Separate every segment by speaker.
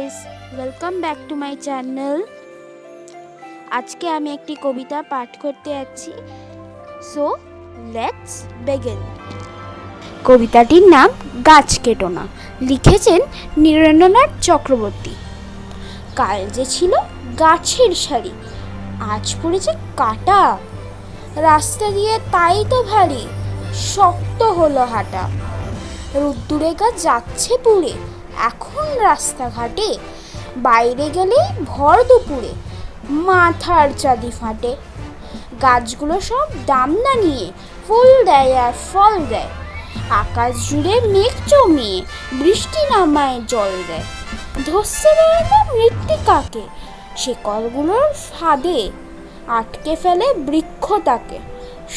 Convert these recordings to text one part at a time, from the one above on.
Speaker 1: Guys, welcome back to my channel. আজকে আমি একটি কবিতা পাঠ করতে যাচ্ছি। So let's begin. কবিতাটির নাম গাছ কেটো না, লিখেছেন নীরেন্দ্রনাথ চক্রবর্তী। কাল যে ছিল গাছের সারি, আজ পড়েছে কাটা। রাস্তা দিয়ে তাই তো ভারী, শক্ত হলো হাঁটা। রোদ্দুরে গা যাচ্ছে পুড়ে, এখন রাস্তাঘাটে বাইরে গেলেই ভর দুপুরে মাথার চাঁদি ফাটে। গাছগুলো সব দাম না নিয়ে ফুল দেয় আর ফল দেয়, আকাশ জুড়ে মেঘ জমিয়ে বৃষ্টি নামায় জল দেয়। ধসছে বেড়ানো মৃত্তিকাকে শেকড়গুলোর ফাঁদে, আটকে ফেলে বৃক্ষ তাকে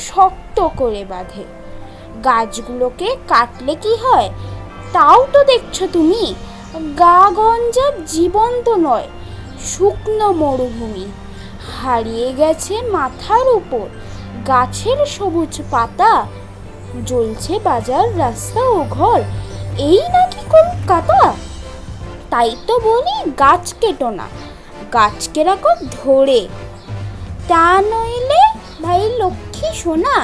Speaker 1: শক্ত করে বাঁধে। গাছগুলোকে কাটলে কি হয় তাও তো দেখছো তুমি, গা গঞ্জা জীবন্ত নয়, শুকনো মরুভূমি। হারিয়ে গেছে মাথার উপর গাছের সবুজ পাতা, জ্বলছে বাজার রাস্তা ও ঘর, এই নাকি কলকাতা। তাই তো বলি গাছ কেটো না, গাছকে রাখো ধরে, তা নইলে ভাই লক্ষ্মী সোনা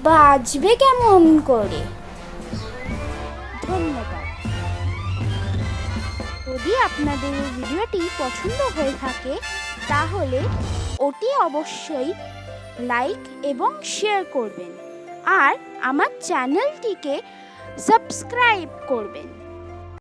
Speaker 1: বাঁচবে কেমন করে। ধন্যবাদ। যদি আপনাদের এই ভিডিওটি পছন্দ হয়ে থাকে তাহলে ওটি অবশ্যই লাইক এবং শেয়ার করবেন আর আমার চ্যানেলটিকে সাবস্ক্রাইব করবেন।